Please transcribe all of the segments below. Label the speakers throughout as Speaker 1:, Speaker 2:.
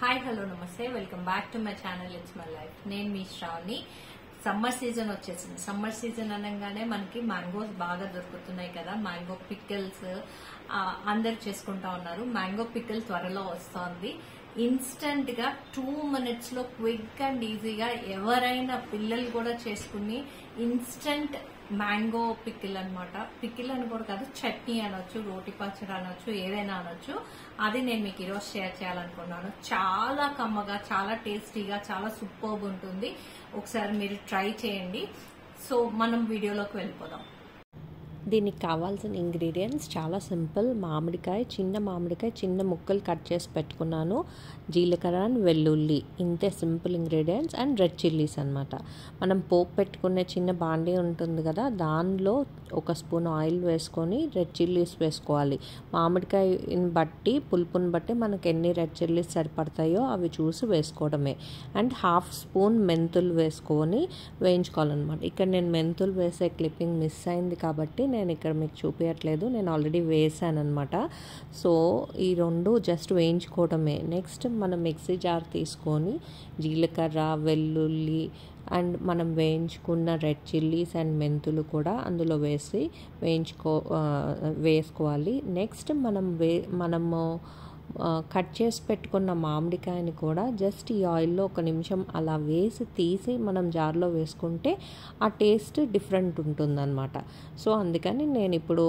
Speaker 1: Hi hello నమస్తే welcome back to my channel it's my life. నేను మీ Shravani. Summer season వచ్చేసింది. Summer season అనగానే మనకి మ్యాంగోస్ బాగా దొరుకుతున్నాయి కదా. మ్యాంగో పికిల్స్ అందరు చేసుకుంటా ఉన్నారు. మ్యాంగో పికిల్ త్వరలో వస్తోంది. ఇన్స్టంట్ గా 2 minutes లో క్విక్ అండ్ ఈజీగా ఎవరైనా పిల్లలు కూడా చేసుకుని ఇన్స్టంట్ మ్యాంగో పికిల్ అనమాట. పికిల్ అని కూడా కాదు, చట్నీ అనొచ్చు, రోటి పచ్చడి అనొచ్చు, ఏదైనా అనొచ్చు. అది నేను మీకు ఈరోజు షేర్ చేయాలనుకున్నాను. చాలా కమ్మగా, చాలా టేస్టీగా, చాలా సూపర్బ్ ఉంటుంది. ఒకసారి మీరు ట్రై చేయండి. సో మనం వీడియోలోకి వెళ్ళిపోదాం.
Speaker 2: దీనికి కావాల్సిన ఇంగ్రీడియంట్స్ చాలా సింపుల్. మామిడికాయ, చిన్న ముక్కలు కట్ చేసి పెట్టుకున్నాను. జీలకర్ర అండ్ వెల్లుల్లి, ఇంతే simple ingredients. And red chillies అనమాట. మనం పోపు పెట్టుకునే చిన్న బాండీ ఉంటుంది కదా, దానిలో 1 స్పూన్ ఆయిల్ వేసుకొని రెడ్ చిల్లీస్ వేసుకోవాలి. మామిడికాయని బట్టి, పులుపుని బట్టి మనకు ఎన్ని రెడ్ చిల్లీస్ సరిపడతాయో అవి చూసి వేసుకోవడమే. అండ్ 1/2 స్పూన్ మెంతులు వేసుకొని వేయించుకోవాలన్నమాట. ఇక్కడ నేను మెంతులు వేసే క్లిప్పింగ్ మిస్ అయింది కాబట్టి నేను ఇక్కడ మీకు చూపించట్లేదు. నేను ఆల్రెడీ వేసాను అనమాట. సో ఈ 2 జస్ట్ వేయించుకోవడమే. నెక్స్ట్ మనం మిక్సీ జార్ తీసుకొని జీలకర్ర, వెల్లుల్లి అండ్ మనం వేయించుకున్న రెడ్ చిల్లీస్ అండ్ మెంతులు కూడా అందులో వేసి వేసుకోవాలి. నెక్స్ట్ మనము కట్ చేసి పెట్టుకున్న మామిడికాయని కూడా జస్ట్ ఈ ఆయిల్లో 1 నిమిషం అలా వేసి తీసి మనం జార్లో వేసుకుంటే ఆ టేస్ట్ డిఫరెంట్ ఉంటుందన్నమాట. సో అందుకని నేను ఇప్పుడు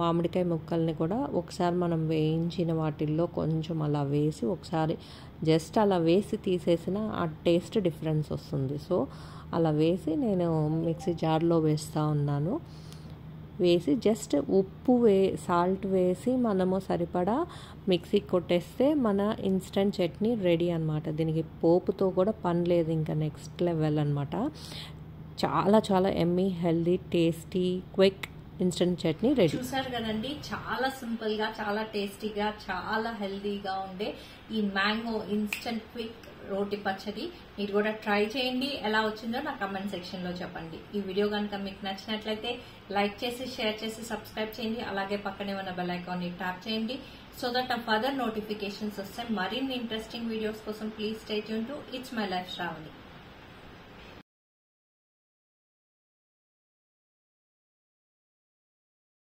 Speaker 2: మామిడికాయ ముక్కల్ని కూడా ఒకసారి మనం వేయించిన వాటిల్లో కొంచెం అలా వేసి ఒకసారి జస్ట్ అలా వేసి తీసేసిన ఆ టేస్ట్ డిఫరెన్స్ వస్తుంది. సో అలా వేసి నేను మిక్సీ జార్లో వేస్తూ ఉన్నాను. వేసి జస్ట్ సాల్ట్ వేసి మనము సరిపడా మిక్సీ కొట్టేస్తే మన ఇన్స్టెంట్ చట్నీ రెడీ అనమాట. దీనికి పోపుతో కూడా పని లేదు, ఇంకా నెక్స్ట్ లెవెల్ అనమాట. చాలా చాలా Emmy, healthy, tasty, quick instant chutney ready.
Speaker 1: చూసారు కదండి, చాలా సింపుల్ గా, చాలా టేస్టీగా, చాలా హెల్దీగా ఉండే ఈ మ్యాంగో ఇన్స్టెంట్ క్విక్ రోటి పచ్చడి మీరు కూడా ట్రై చేయండి. ఎలా వచ్చిందో నా కమెంట్ సెక్షన్ లో చెప్పండి. ఈ వీడియో కనుక మీకు నచ్చినట్లయితే లైక్ చేసి, షేర్ చేసి, సబ్స్క్రైబ్ చేయండి. అలాగే పక్కనే ఉన్న బెల్ ఐకాన్ ని ట్యాప్ చేయండి. సో దట్ నా ఫర్దర్ నోటిఫికేషన్స్ వస్తాయి. మరిన్ని ఇంట్రెస్టింగ్ వీడియోస్ కోసం please stay tune to it's my life Shravani.